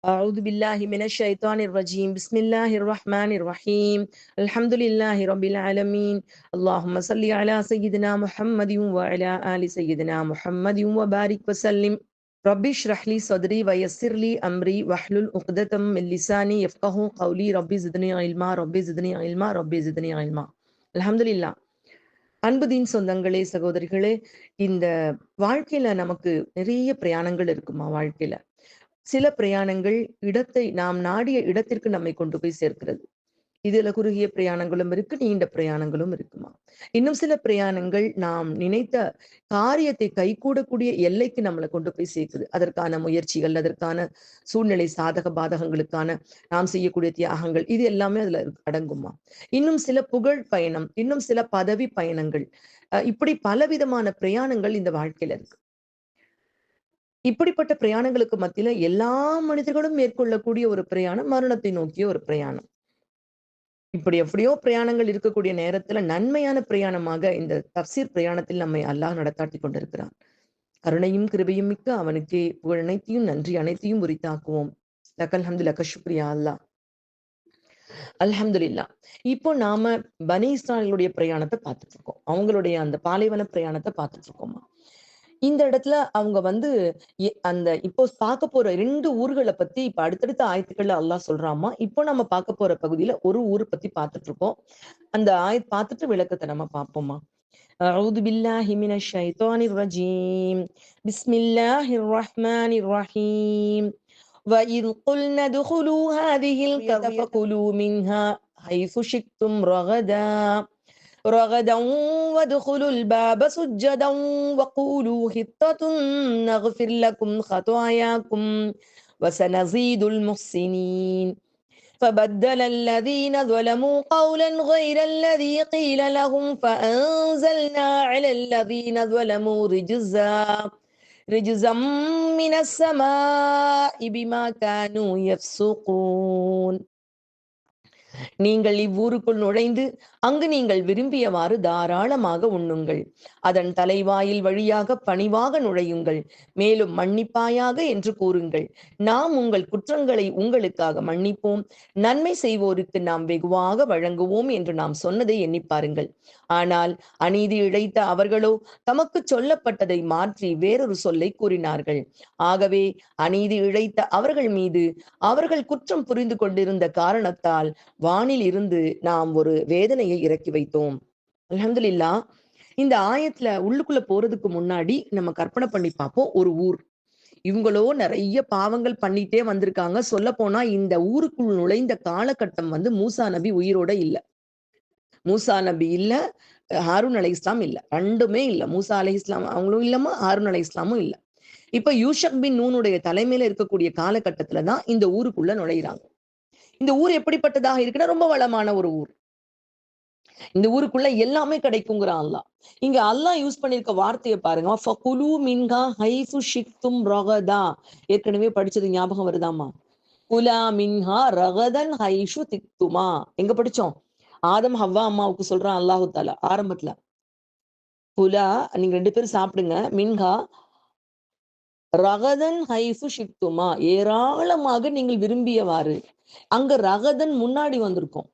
أعوذ بالله من الشيطان الرجيم بسم الله الرحمن الرحيم الحمد لله رب العالمين اللهم صل على سيدنا محمد وعلى آل سيدنا محمد وبارك وسلم رب اشرح لي صدري ويسر لي أمري واحلل عقدة من لساني يفقهوا قولي رب زدني علما رب زدني علما رب زدني علما الحمد لله. அன்புதீன் சொந்தங்களே, சகோதரிகளே, இந்த வாழ்க்கையில நமக்கு நிறைய பிரயாணங்கள் இருக்குமா வாழ்க்கையில. சில பிரயாணங்கள் நாம் நாடிய இடத்திற்கு நம்மை கொண்டு போய் சேர்க்கிறது. இதுல குறுகிய பிரயாணங்களும் இருக்கு, நீண்ட பிரயாணங்களும் இருக்குமா. இன்னும் சில பிரயாணங்கள் நாம் நினைத்த காரியத்தை கைகூடக்கூடிய எல்லைக்கு நம்மளை கொண்டு போய் சேர்க்குது. அதற்கான முயற்சிகள், அதற்கான சூழ்நிலை சாதக பாதகங்களுக்கான நாம் செய்யக்கூடிய தியாகங்கள், இது எல்லாமே அதுல அடங்குமா. இன்னும் சில புகழ் பயணம், இன்னும் சில பதவி பயணங்கள், இப்படி பலவிதமான பிரயாணங்கள் இந்த வாழ்க்கையில இருக்கு. இப்படிப்பட்ட பிரயாணங்களுக்கு மத்தியில எல்லா மனிதர்களும் மேற்கொள்ளக்கூடிய ஒரு பிரயாணம் மரணத்தை நோக்கிய ஒரு பிரயாணம். இப்படி எப்படியோ பிரயாணங்கள் இருக்கக்கூடிய நேரத்துல நன்மையான பிரயாணமாக இந்த தப்சீர் பிரயாணத்தில் நம்மை அல்லாஹ் நடத்தாட்டி கொண்டிருக்கிறான். கருணையும் கிருபையும் மிக்க அவனுக்கே புகழ் அனைத்தையும் நன்றி அனைத்தையும் உரித்தாக்குவோம். லக்கல் ஹம்து லக்க ஷுக்ரியா அல்லாஹ். அல்ஹம்துலில்லா. இப்போ நாம பனி இஸ்ராயலுடைய பிரயாணத்தை பார்த்துட்டு இருக்கோம். அவங்களுடைய அந்த பாலைவன பிரயாணத்தை பார்த்துட்டு இருக்கோமா. இந்த இடத்துல அவங்க வந்து அந்த இப்போ பார்க்க போற 2 ஊர்களை பத்தி இப்ப அடுத்தடுத்த ஆயத்துக்கள்ல அல்லாஹ் சொல்றாமா. இப்போ நம்ம பார்க்க போற பகுதியில ஒரு ஊர் பத்தி பார்த்துட்டு இருக்கோம். அந்த பார்த்துட்டு விளக்கத்தை நம்ம பார்ப்போமா. أعوذ بالله من الشيطان الرجيم بسم الله الرحمن الرحيم وإذ قلنا ادخلوا هذه القرية فكلوا منها حيث شئتم رغدا وادخلوا الباب سجدا وقولوا حطة نغفر لكم خطاياكم وسنزيد المحسنين فبدل الذين ظلموا قولا غير الذي قيل لهم فأنزلنا على الذين ظلموا رجزا من السماء بما كانوا يفسقون. நீங்கள் இவ்வூருக்குள் நுழைந்து அங்கு நீங்கள் விரும்பியவாறு தாராளமாக உண்ணுங்கள். அதன் தலைவாயில் வழியாக பணிவாக நுழையுங்கள். மேலும் மன்னிப்பாயாக என்று கூறுங்கள். நாம் உங்கள் குற்றங்களை உங்களுக்காக மன்னிப்போம். நன்மை செய்வோருக்கு நாம் வெகுவாக வழங்குவோம் என்று நாம் சொன்னதை எண்ணி பாருங்கள். ஆனால் அநீதி இழைத்த அவர்களோ தமக்கு சொல்லப்பட்டதை மாற்றி வேறொரு சொல்லை கூறினார்கள். ஆகவே அநீதி இழைத்த அவர்கள் மீது அவர்கள் குற்றம் புரிந்து கொண்டிருந்த காரணத்தால் வானில் இருந்து நாம் ஒரு வேதனையை இறக்கி வைத்தோம். அல்ஹம்துலில்லா. இந்த ஆயத்துல உள்ளுக்குள்ள போறதுக்கு முன்னாடி நம்ம கற்பனை பண்ணி பார்ப்போம். ஒரு ஊர், இவங்களோ நிறைய பாவங்கள் பண்ணிட்டே வந்திருக்காங்க. சொல்ல போனா இந்த ஊருக்குள் நுழைந்த காலகட்டம் வந்து மூசா நபி உயிரோட இல்ல. மூசா நபி இல்ல, ஹாரூன் அலை இஸ்லாம் இல்ல, ரெண்டுமே இல்ல. மூசா அலை இஸ்லாம் அவங்களும் இல்லாம, ஹாரூன் அலை இஸ்லாமும் இல்ல. இப்ப யூஷக் பின் நூனுடைய தலைமையில இருக்கக்கூடிய காலகட்டத்துலதான் இந்த ஊருக்குள்ள நுழைகிறாங்க. இந்த ஊர் எப்படிப்பட்டதாக இருக்குன்னா ரொம்ப வளமான ஒரு ஊர். இந்த ஊருக்குள்ள எல்லாமே கிடைக்குங்கிறான் அல்லாஹ். இங்க அல்லாஹ் யூஸ் பண்ணிருக்க வார்த்தையை பாருங்க. ஃபகுலு மின்ஹா ஹைசு ஷிக்தும் ரகதா. ஏற்கனவே படிச்சது ஞாபகம் வருதாமா. குலா மின்ஹா ரகதன் ஹைஷு திக்துமா. எங்க படிச்சோம்? ஆதம் ஹவ்வா அம்மாவுக்கு சொல்றான் அல்லாஹு தாலா ஆரம்பத்துல. குலா, நீங்க 2 பேரும் சாப்பிடுங்க. மின்ஹா ரகதன் ஹைசு ஷிக்துமா, ஏராளமாக நீங்கள் விரும்பியவாறு. அங்க ரகதன் முன்னாடி வந்திருக்கும்.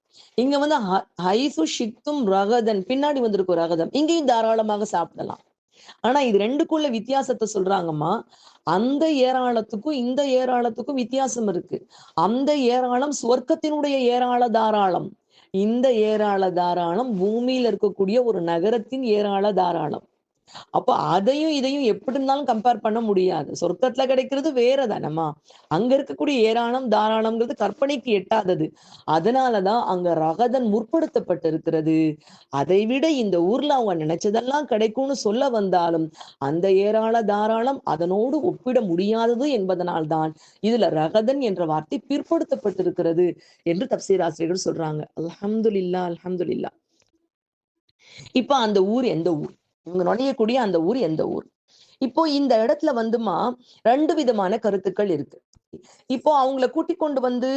இங்க வந்து ஹைசு ஷிக்தும் ரகதன் பின்னாடி வந்திருக்கும். ரகதம் இங்கேயும் தாராளமாக சாப்பிடலாம். ஆனா இது ரெண்டுக்குள்ள வித்தியாசத்தை சொல்றாங்கம்மா. அந்த ஏராளத்துக்கும் இந்த ஏராளத்துக்கும் வித்தியாசம் இருக்கு. அந்த ஏராளம் சுவர்க்கத்தினுடைய ஏராள தாராளம். இந்த ஏராள தாராளம் பூமியில இருக்கக்கூடிய ஒரு நகரத்தின் ஏராள தாராளம். அப்ப அதையும் இதையும் எப்படி இருந்தாலும் கம்பேர் பண்ண முடியாது. சொர்க்கத்துல கிடைக்கிறது வேற தானம்மா. அங்க இருக்கக்கூடிய ஏராளம் தாராளம்ங்கிறது கற்பனைக்கு எட்டாதது. அதனாலதான் அங்க ரகதன் முற்படுத்தப்பட்டிருக்கிறது. அதை விட இந்த ஊர்ல அவங்க நினைச்சதெல்லாம் கிடைக்கும்னு சொல்ல வந்தாலும் அந்த ஏராள தாராளம் அதனோடு ஒப்பிட முடியாதது என்பதனால்தான் இதுல ரகதன் என்ற வார்த்தை பிற்படுத்தப்பட்டிருக்கிறது என்று தப்சீர் ஆசிரியர்கள் சொல்றாங்க. அல்ஹம்துலில்லா, அல்ஹம்துலில்லா. இப்ப அந்த ஊர் எந்த ஊர்? இவங்க நுழையக்கூடிய அந்த ஊர் எந்த ஊர்? இப்போ இந்த இடத்துல வந்துமா 2 விதமான கருத்துக்கள் இருக்கு. இப்போ அவங்கள கூட்டிக் கொண்டு வந்து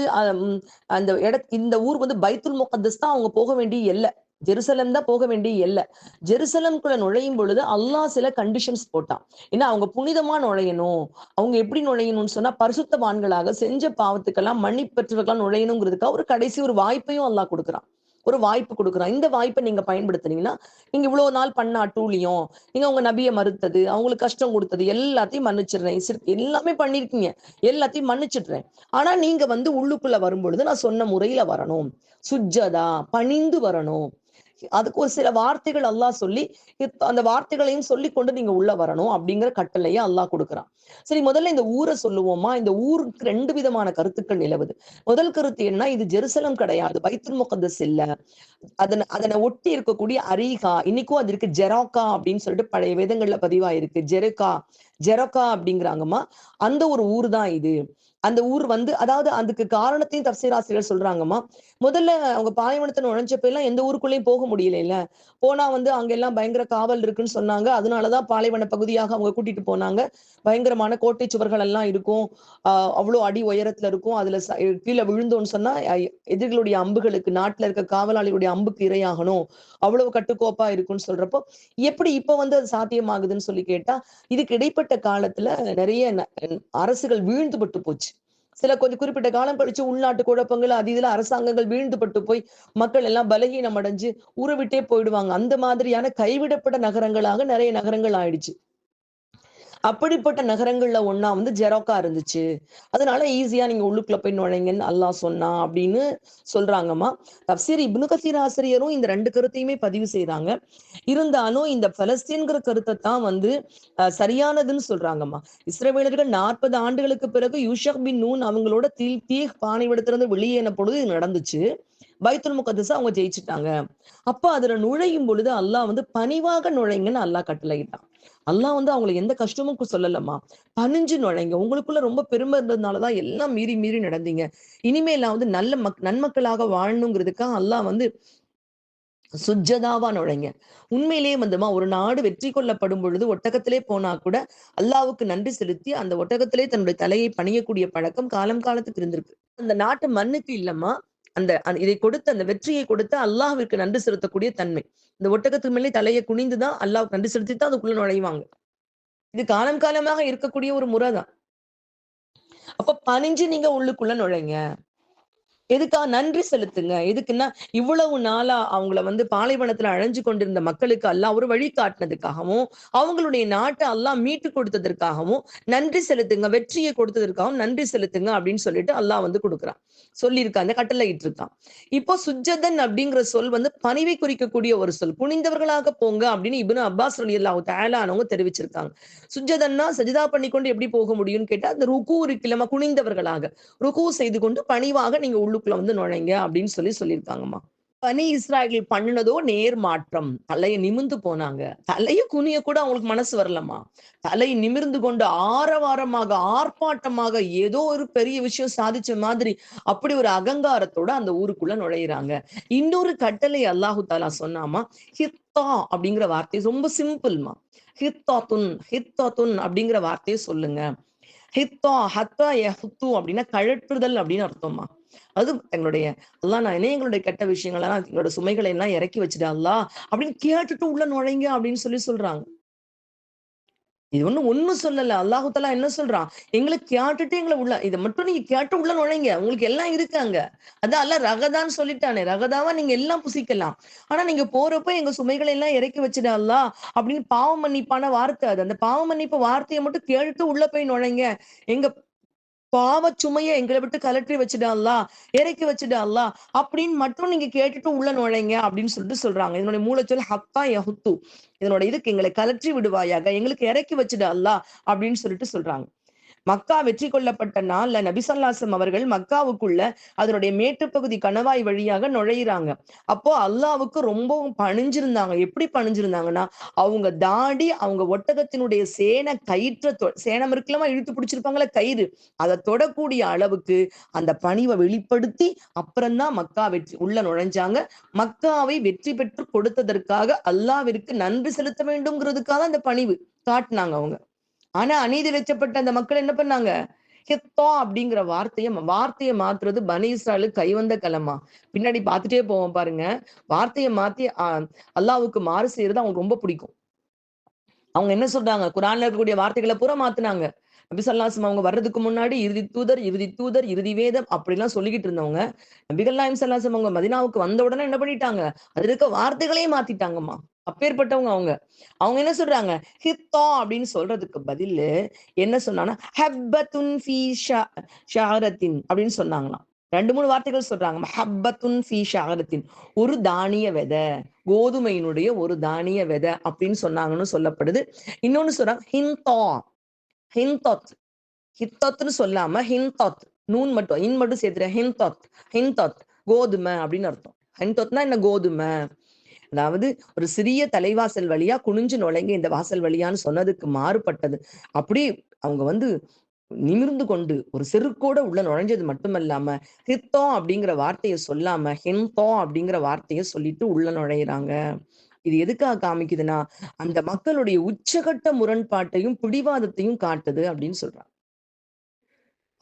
அந்த இந்த ஊர் வந்து பைத்துல் முகத்தஸ் தான் அவங்க போக வேண்டிய எல்லை. ஜெருசலம் தான் போக வேண்டிய எல்லை. ஜெருசலம்குள்ள நுழையும் பொழுது அல்லாஹ் சில கண்டிஷன்ஸ் போட்டான். ஏன்னா அவங்க புனிதமா நுழையணும். அவங்க எப்படி நுழையணும்னு சொன்னா பரிசுத்தவான்களாக செஞ்ச பாவத்துக்கெல்லாம் மன்னிப்பு பெற்றவர்களா நுழையணுங்கிறதுக்காக ஒரு கடைசி ஒரு வாய்ப்பையும் அல்லாஹ் கொடுக்குறான். ஒரு வாய்ப்பு கொடுக்குறான். இந்த வாய்ப்பை நீங்க பயன்படுத்துனீங்கன்னா, நீங்க இவ்வளவு நாள் பண்ண அட்டூழியம், நீங்க உங்க நபிய மறுத்தது, அவங்களுக்கு கஷ்டம் கொடுத்தது எல்லாத்தையும் மன்னிச்சிடுறேன். எல்லாமே பண்ணிருக்கீங்க. எல்லாத்தையும் மன்னிச்சிடுறேன். ஆனா நீங்க வந்து உள்ளுக்குள்ள வரும்பொழுது நான் சொன்ன முறையில வரணும். சுஜ்ஜதா பணிந்து வரணும். அதுக்கு ஒரு சில வார்த்தைகள் அல்லாஹ் சொல்லி அந்த வார்த்தைகளையும் சொல்லி கொண்டு நீங்க உள்ள வரணும் அப்படிங்கிற கட்டளையை அல்லாஹ் கொடுக்குறான். சரி, முதல்ல இந்த ஊரை சொல்லுவோமா? இந்த ஊருக்கு 2 விதமான கருத்துக்கள் நிலவுது. முதல் கருத்து என்ன, இது ஜெருசலம் கிடையாது, பைத்துல் முகத்தஸ் இல்ல, அதனை ஒட்டி இருக்கக்கூடிய அரீகா, இன்னைக்கும் அது இருக்கு, ஜெராக்கா அப்படின்னு சொல்லிட்டு பழைய வேதங்கள்ல பதிவாயிருக்கு. ஜெரக்கா அப்படிங்கிறாங்கம்மா. அந்த ஒரு ஊர் தான் இது. அந்த ஊர் வந்து அதாவது அதுக்கு காரணத்தையும் தப்சீர் ஆசிரியர் சொல்றாங்கம்மா. முதல்ல அவங்க பாலைவனத்தை நுழைஞ்சப்ப எல்லாம் எந்த ஊருக்குள்ளேயும் போக முடியல இல்ல. போனா வந்து அங்க எல்லாம் பயங்கர காவல் இருக்குன்னு சொன்னாங்க. அதனாலதான் பாலைவன பகுதியாக அவங்க கூட்டிட்டு போனாங்க. பயங்கரமான கோட்டை சுவர்கள் எல்லாம் இருக்கும். அவ்வளவு அடி உயரத்துல இருக்கும். அதுல கீழே விழுந்தோம்னு சொன்னா எதிரிகளுடைய அம்புகளுக்கு, நாட்டுல இருக்க காவலாளிகளுடைய அம்புக்கு இரையாகணும். அவ்வளவு கட்டுக்கோப்பா இருக்குன்னு சொல்றப்போ எப்படி இப்ப வந்து அது சாத்தியமாகுதுன்னு சொல்லி கேட்டா, இதுக்கு இடைப்பட்ட காலத்துல நிறைய அரசுகள் வீழ்ந்துபட்டு போச்சு. சில கொஞ்சம் குறிப்பிட்ட காலம் கழிச்சு உள்நாட்டு குழப்பங்கள் அது இதுல அரசாங்கங்கள் வீழ்ந்துபட்டு போய் மக்கள் எல்லாம் பலகீனம் அடைஞ்சு ஊரை விட்டே போயிடுவாங்க. அந்த மாதிரியான கைவிடப்பட்ட நகரங்களாக நிறைய நகரங்கள் ஆயிடுச்சு. அப்படிப்பட்ட நகரங்கள்ல ஒண்ணா வந்து ஜெரோக்கா இருந்துச்சு. அதனால ஈஸியா நீங்க உள்ளுக்குள்ள போய் நுழைங்கன்னு அல்லாஹ் சொன்னான் அப்படின்னு சொல்றாங்கம்மா. தப்சீர் இப்னு கசீர் ஆசிரியரும் இந்த 2 கருத்தையுமே பதிவு செய்றாங்க. இருந்தாலும் இந்த பலஸ்தீன்கிற கருத்தைத்தான் வந்து சரியானதுன்னு சொல்றாங்கம்மா. இஸ்ரவேலர்கள் 40 ஆண்டுகளுக்கு பிறகு யூஷக் பின் நூன் அவங்களோட தீஹ் பாலைவனத்திலிருந்து வெளியேறின பொழுது இது நடந்துச்சு. பைத்துல் முகத்தஸ அவங்க ஜெயிச்சுட்டாங்க. அப்ப அதுல நுழையும் பொழுது அல்லாஹ் வந்து பணிவாக நுழைங்கன்னு அல்லாஹ் கட்டளையிட்டான். அல்லாஹ் வந்து அவங்களை எந்த கஷ்டமும் சொல்லலம்மா. பணிஞ்சு நுழைங்க. உங்களுக்குள்ள ரொம்ப பெருமை இருந்ததுனாலதான் எல்லாம் மீறி மீறி நடந்தீங்க. இனிமேல் வந்து நன்மக்களாக வாழணுங்கிறதுக்காக அல்லாஹ் வந்து சுஜ்ஜதாவா நுழைங்க. உண்மையிலேயே வந்துமா ஒரு நாடு வெற்றி கொள்ளப்படும் பொழுது ஒட்டகத்திலே போனா கூட அல்லாவுக்கு நன்றி செலுத்தி அந்த ஒட்டகத்திலே தன்னுடைய தலையை பணியக்கூடிய பழக்கம் காலம் காலத்துக்கு இருந்திருக்கு. அந்த நாட்டு மண்ணுக்கு இல்லம்மா, இதை கொடுத்த அந்த வெற்றியை கொடுத்த அல்லாஹ்விற்கு நன்றி செலுத்தக்கூடிய தன்மை. இந்த ஒட்டகத்துக்கு மேலே தலையை குனிந்துதான் அல்லாஹ்வுக்கு நன்றி செலுத்தி தான் அதுக்குள்ள நுழைவாங்க. இது காலம் காலமாக இருக்கக்கூடிய ஒரு முறைதான். அப்ப பணிஞ்சு நீங்க உள்ளுக்குள்ள நுழைங்க. எதுக்கா நன்றி செலுத்துங்க. எதுக்குன்னா, இவ்வளவு நாளா அவங்கள வந்து பாலைவனத்துல அழைஞ்சு கொண்டிருந்த மக்களுக்கு அல்லாஹ் ஒரு வழி காட்டுனதுக்காகவும், அவங்களுடைய நாட்ட அல்லாஹ் மீட்டு கொடுத்ததற்காகவும் நன்றி செலுத்துங்க. வெற்றியை கொடுத்ததற்காகவும் நன்றி செலுத்துங்க அப்படின்னு சொல்லிட்டு அல்லாஹ் வந்து குடுக்குறான். சொல்லியிருக்கான். அந்த கட்டளையிட்டு இருக்கான். இப்போ சுஜ்ஜதன் அப்படிங்கிற சொல் வந்து பணிவை குறிக்கக்கூடிய ஒரு சொல். குனிந்தவர்களாக போங்க அப்படின்னு இப்னு அப்பாஸ் ரலியல்லாஹு தஆலா அன்ஹு தெரிவிச்சிருக்காங்க. சுஜ்ஜதன்னா சஜிதா பண்ணிக்கொண்டு எப்படி போக முடியும்னு கேட்டா, அந்த ருக்கு இருக்குல்லமா, குனிந்தவர்களாக. ருக்கு செய்து கொண்டு பணிவாக நீங்க உள்ளுக்குள்ள வந்து நுழைங்க அப்படின்னு சொல்லியிருக்காங்கம்மா. பனி இஸ்ராயேல் பண்ணுனதோ நேர் மாற்றம். தலைய நிமிர்ந்து போனாங்க. தலைய குனிய கூட அவங்களுக்கு மனசு வரலம்மா. தலை நிமிர்ந்து கொண்டு ஆரவாரமாக, ஆர்ப்பாட்டமாக ஏதோ ஒரு பெரிய விஷயம் சாதிச்ச மாதிரி அப்படி ஒரு அகங்காரத்தோட அந்த ஊருக்குள்ள நுழையிறாங்க. இன்னொரு கட்டளை அல்லாஹு தஆலா சொன்னாமா, ஹித்தா அப்படிங்கிற வார்த்தை ரொம்ப சிம்பிள்மா. ஹித்தாத்துன் அப்படிங்கிற வார்த்தையை சொல்லுங்க. ஹத்தா யஹ்து அப்படின்னா கழற்றுதல் அப்படின்னு அர்த்தம்மா. அது எங்களுடைய அல்லாஹ் நான் எங்களுடைய கெட்ட விஷயங்கள்லாம் எங்களோட சுமைகளை எல்லாம் இறக்கி வச்சுட்டு அல்லாஹ் அப்படின்னு கேட்டுட்டு உள்ள நுழைங்க அப்படின்னு சொல்றாங்க. இது ஒண்ணும் சொல்லல. அல்லாஹு தஆலா என்ன சொல்றான்? எங்கள கேட்டுட்டு எங்கள உள்ள இத மட்டும் நீங்க கேட்டு உள்ள நுழைங்க. உங்களுக்கு எல்லாம் இருக்கு அங்க. அதான் அல்லாஹ் ரகதான்னு சொல்லிட்டானே. ரகதாவா நீங்க எல்லாம் புசிக்கலாம். ஆனா நீங்க போறப்ப எங்க சுமைகளை எல்லாம் இறக்கி வச்சுடு அல்லாஹ் அப்படின்னு பாவ மன்னிப்பான வார்த்தை அது. அந்த பாவ மன்னிப்பு வார்த்தைய மட்டும் கேட்டுட்டு உள்ள போய் நுழைங்க. எங்க பாவச் சுமைய எங்கள விட்டு கழற்றி வச்சுடு அல்லாஹ், இறக்கி வச்சுடு அல்லாஹ் அப்படின்னு மட்டும் நீங்க கேட்டுட்டு உள்ள நுழைங்க அப்படின்னு சொல்றாங்க. இதனுடைய மூலச்சொல் ஹத்தா யஹுத்து. இதனோட இதுக்கு எங்களை கழற்றி விடுவாயாக, எங்களுக்கு இறக்கி வச்சுடு அல்லாஹ் அப்படின்னு சொல்றாங்க. மக்கா வெற்றி கொள்ளப்பட்ட நாள்ல நபி ஸல்லல்லாஹு அவர்கள் மக்காவுக்குள்ள அதனுடைய மேட்டுப்பகுதி கணவாய் வழியாக நுழையிறாங்க. அப்போ அல்லாஹ்வுக்கு ரொம்பவும் பணிஞ்சிருந்தாங்க. எப்படி பணிஞ்சிருந்தாங்கன்னா, அவங்க தாடி, அவங்க ஒட்டகத்தினுடைய சேணம் இருக்குல்லமா, இழுத்து பிடிச்சிருப்பாங்கல்ல கயிறு, அத தொடக்கூடிய அளவுக்கு அந்த பணிவை வெளிப்படுத்தி அப்புறம் தான் மக்கா உள்ள நுழைஞ்சாங்க. மக்காவை வெற்றி பெற்று கொடுத்ததற்காக அல்லாஹ்விற்கு நன்றி செலுத்த வேண்டும்ங்கிறதுக்காக அந்த பணிவு காட்டுனாங்க அவங்க. ஆனா அநீதி இழைக்கப்பட்ட அந்த மக்கள் என்ன பண்ணாங்க? ஹித்தா அப்படிங்கிற வார்த்தையை மாத்துறது பனி இஸ்ராயலுக்கு கைவந்த கலமா. பின்னாடி பார்த்துட்டே போவோம் பாருங்க. வார்த்தையை மாத்தி அல்லாஹ்வுக்கு மாறு செய்யறது அவங்களுக்கு ரொம்ப பிடிக்கும். அவங்க என்ன சொல்றாங்க? குர்ஆன்ல இருக்கக்கூடிய வார்த்தைகள பூரா மாத்துனாங்க. நபி ஸல்லல்லாஹு அலைஹி வஸல்லம் அவங்க வர்றதுக்கு முன்னாடி இறுதி தூதர், இறுதி வேதம் அப்படிலாம் சொல்லிக்கிட்டு இருந்தவங்க. நபிகள் நாயகம் ஸல்லல்லாஹு அலைஹி வஸல்லம் அவங்க மதீனாவுக்கு வந்த உடனே என்ன பண்ணிட்டாங்க? அதுல இருக்க வார்த்தைகளையும் மாத்திட்டாங்கம்மா. அப்பேற்பட்டவங்க அவங்க. அவங்க என்ன சொல்றாங்க? ஹித்தா அப்படின்னு சொல்றதுக்கு பதிலு என்ன சொன்னாங்கன்னா, ஹப்பத்துன் ஃபீ ஷஅரத்தின் அப்படின்னு சொன்னாங்களாம். 2, 3 வார்த்தைகள் சொல்றாங்க. ஹப்பத்துன் ஃபீ ஷஅரத்தின் ஒரு தானிய விதை. கோதுமையினுடைய ஒரு தானிய விதை அப்படின்னு சொன்னாங்கன்னு சொல்லப்படுது. இன்னொன்னு சொல்றாங்க ஹின்தாத். ஹித்தத்ன்னு சொல்லாம ஹின்தாத். நூன் மட்டும் மட்டும் சேர்த்துறேன். ஹின்தாத் கோதுமை அப்படின்னு அர்த்தம். ஹின்தாத்னா என்ன? கோதுமை. அதாவது ஒரு சிறிய தலைவாசல் வழியா குனிஞ்சு நுழைங்க இந்த வாசல் வழியான்னு சொன்னதுக்கு மாறுபட்டது. அப்படி அவங்க நிமிர்ந்து கொண்டு ஒரு செருக்கோட உள்ள நுழைஞ்சது மட்டுமல்லாம, ஹித்தோ அப்படிங்கிற வார்த்தைய சொல்லாம, ஹின்தோ அப்படிங்கிற வார்த்தைய சொல்லிட்டு உள்ள நுழையிறாங்க. இது எதுக்காக காமிக்குதுன்னா, அந்த மக்களுடைய உச்சகட்ட முரண்பாட்டையும், பிடிவாதத்தையும் காட்டுது அப்படின்னு சொல்றாங்க.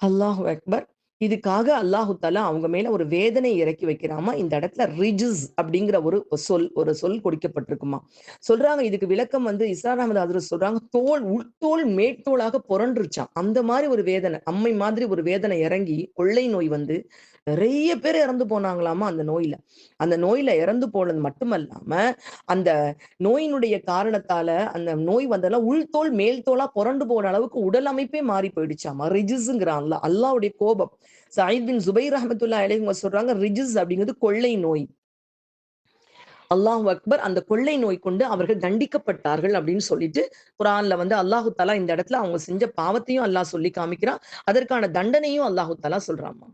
அல்லாஹு அக்பர். இதுக்காக அல்லாஹு தஆலா அவங்க மேல ஒரு வேதனை இறக்கி வைக்கிறாமா. இந்த இடத்துல ரிஜ்ஸ் அப்படிங்கிற ஒரு சொல் கொடுக்கப்பட்டிருக்குமா. சொல்றாங்க இதுக்கு விளக்கம் இஸ்ரா அஹமது ஹதரத் சொல்றாங்க, உள்தோல் மேற்தோளாக புரண்டுருச்சாம். அந்த மாதிரி ஒரு வேதனை, அம்மை மாதிரி ஒரு வேதனை இறங்கி கொள்ளை நோய் நிறைய பேர் இறந்து போனாங்களாமா அந்த நோயில. அந்த நோயில இறந்து போனது மட்டுமல்லாம, அந்த நோயினுடைய காரணத்தால அந்த நோய் வந்ததெல்லாம் உள்தோல் மேல் தோலா புரண்டு போன அளவுக்கு உடல் அமைப்பே மாறி போயிடுச்சாமா. ரிஜிஸ்ங்கிறான் அல்லாஹ்வுடைய கோபம். சயீத் பின் ஜுபைர் ரஹ்மத்துல்லாஹி அலைஹி அவங்க சொல்றாங்க, ரிஜிஸ் அப்படிங்கிறது கொள்ளை நோய். அல்லாஹ் அக்பர். அந்த கொள்ளை நோய் கொண்டு அவர்கள் தண்டிக்கப்பட்டார்கள் அப்படின்னு சொல்லிட்டு குர்ஆன்ல அல்லாஹு தஆலா இந்த இடத்துல அவங்க செஞ்ச பாவத்தையும் அல்லாஹ் சொல்லி காமிக்கிறான். அதற்கான தண்டனையும் அல்லாஹு தஆலா சொல்றாமா.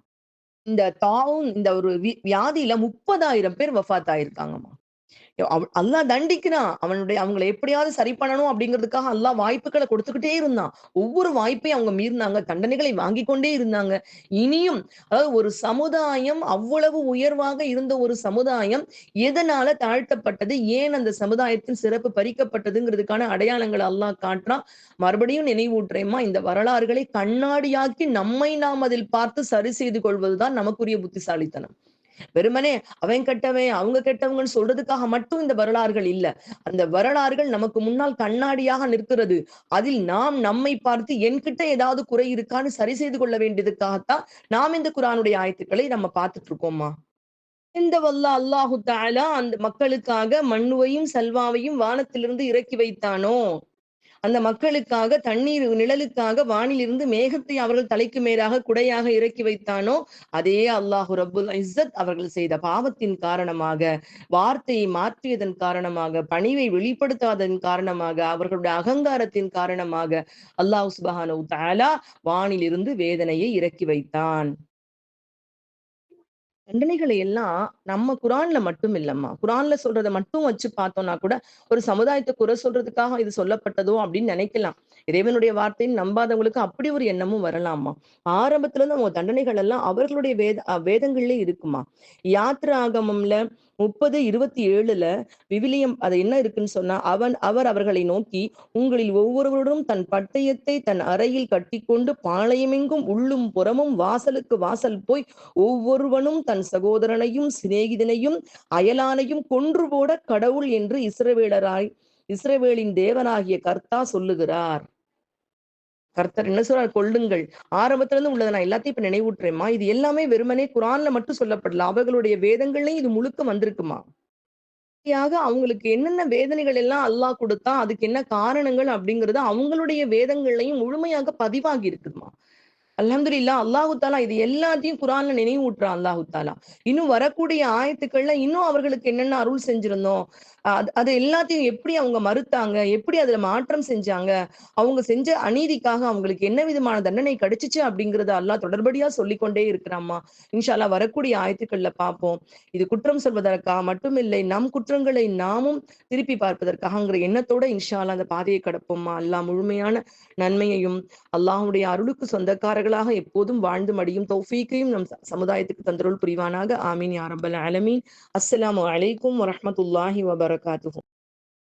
இந்த ஒரு வியாதியில 30,000 பேர் வஃபாத் ஆயிருக்காங்கம்மா. அல்லாஹ் தண்டிக்கிறான். அவங்கள எப்படியாவது சரி பண்ணணும் அப்படிங்கிறதுக்காக அல்லாஹ் வாய்ப்புகள கொடுத்துக்கிட்டே இருந்தான். ஒவ்வொரு வாய்ப்பையும் அவங்க மீறினாங்க. தண்டனைகளை வாங்கிக் கொண்டே இருந்தாங்க. இனியும் அதாவது ஒரு சமுதாயம் அவ்வளவு உயர்வாக இருந்த ஒரு சமுதாயம் எதனால தாழ்த்தப்பட்டது? ஏன் அந்த சமுதாயத்தின் சிறப்பு பறிக்கப்பட்டதுங்கிறதுக்கான அடையாளங்கள அல்லாஹ் காட்டுறான். மறுபடியும் நினைவூட்டுறேம்மா, இந்த வரலாறுகளை கண்ணாடியாக்கி நம்மை நாம் அதில் பார்த்து சரி செய்து கொள்வதுதான் நமக்குரிய புத்திசாலித்தனம். வெறுமனே அவன் கெட்டவன், அவங்க கெட்டவங்கன்னு சொல்றதுக்காக மட்டும் இந்த வரலாறுகள் இல்ல. அந்த வரலாறுகள் நமக்கு முன்னால் கண்ணாடியாக நிற்கிறது. அதில் நாம் நம்மை பார்த்து என்கிட்ட ஏதாவது குறை இருக்கான்னு சரி செய்து கொள்ள வேண்டியதுக்காகத்தான் நாம் இந்த குர்ஆனுடைய ஆயத்துக்களை நம்ம பார்த்துட்டு இருக்கோம்மா. இந்த அல்லாஹு தஆலா அந்த மக்களுக்காக மண்ணுவையும் சல்வாவையும் வானத்திலிருந்து இறக்கி வைத்தானோ, அந்த மக்களுக்காக தண்ணீர் நிழலுக்காக வானிலிருந்து மேகத்தை அவர்கள் தலைக்கு மேலாக குடையாக இறக்கி வைத்தானோ, அதே அல்லாஹு ரப்புல் இஸ்ஸத் அவர்கள் செய்த பாவத்தின் காரணமாக, வார்த்தையை மாற்றியதன் காரணமாக, பணிவை வெளிப்படுத்தாததன் காரணமாக, அவர்களுடைய அகங்காரத்தின் காரணமாக அல்லாஹ் சுப்ஹானஹு தஆலா வானிலிருந்து வேதனையை இறக்கி வைத்தான். தண்டனைகளை எல்லாம் நம்ம குர்ஆன்ல மட்டும் இல்லம்மா. குர்ஆன்ல சொல்றத மட்டும் வச்சு பார்த்தோம்னா கூட, ஒரு சமுதாயத்த குறை சொல்றதுக்காக இது சொல்லப்பட்டதோ அப்படின்னு நினைக்கலாம். இறைவனுடைய வார்த்தைன்னு நம்பாதவங்களுக்கு அப்படி ஒரு எண்ணமும் வரலாமா. ஆரம்பத்துல இருந்து அவங்க தண்டனைகள் எல்லாம் அவர்களுடைய வேதங்கள்லயே இருக்குமா. யாத்ராகமம்ல 30:27ல விவிலியம் அது என்ன இருக்குன்னு சொன்னா, அவர் அவர்களை நோக்கி, உங்களில் ஒவ்வொருவரும் தன் பட்டயத்தை தன் அறையில் கட்டிக்கொண்டு பாளையமெங்கும் உள்ளும் புறமும் வாசலுக்கு வாசல் போய் ஒவ்வொருவனும் தன் சகோதரனையும் சிநேகிதனையும் அயலானையும் கொன்று போட கடவுள் என்று இஸ்ரவேலின் தேவனாகிய கர்த்தா சொல்லுகிறார். கர்த்தர் என்ன சொல்றார்? கொல்லுங்கள். ஆரம்பத்துல இருந்து உள்ளதை நான் எல்லாத்தையும் இப்ப நினைவூட்டுறேம்மா. இது எல்லாமே வெறுமனே குர்ஆன்ல மட்டும் சொல்லப்படல. அவர்களுடைய வேதங்கள்லயும் இது முழுக்க வந்திருக்குமா. அவங்களுக்கு என்னென்ன வேதனைகள் எல்லாம் அல்லாஹ் கொடுத்தான், அதுக்கு என்ன காரணங்கள் அப்படிங்கிறது அவங்களுடைய வேதங்கள்லயும் முழுமையாக பதிவாகி இருக்குதுமா. அல்ஹம்துலில்லாஹ். அல்லாஹு தஆலா இது எல்லாத்தையும் குர்ஆன்ல நினைவூட்டுறான் அல்லாஹு தஆலா. இன்னும் வரக்கூடிய ஆயத்துக்கள்ல இன்னும் அவர்களுக்கு என்னென்ன அருள் செஞ்சிருந்தோம், அது எல்லாத்தையும் எப்படி அவங்க மறுத்தாங்க, எப்படி அதுல மாற்றம் செஞ்சாங்க, அவங்க செஞ்ச அநீதிக்காக அவங்களுக்கு என்ன விதமான தண்டனை கிடைச்சுச்சு அப்படிங்கறத அல்லாஹ் தொடர்படியா சொல்லிக்கொண்டே இருக்கிறாம்மா. இன்ஷா அல்லாஹ் வரக்கூடிய ஆயத்துக்கள்ல பார்ப்போம். இது குற்றம் சொல்வதற்காக மட்டுமில்லை, நம் குற்றங்களை நாமும் திருப்பி பார்ப்பதற்காகங்கிற எண்ணத்தோட இன்ஷா அல்லாஹ் அந்த பாதையை கடப்போம்மா. அல்லாஹ் முழுமையான நன்மையையும் அல்லாஹ்வுடைய அருளுக்கு சொந்தக்காரர்களாக எப்போதும் வாழ்ந்து மடியும் தௌஃபீக்கையும் நம் சமுதாயத்துக்கு தந்தருள் புரிவானாக. ஆமீன் யா ரப்பல் ஆலமீன். அஸ்ஸலாமு அலைக்கும் வரஹ்மத்துல்லாஹி வபரகாத்துஹு.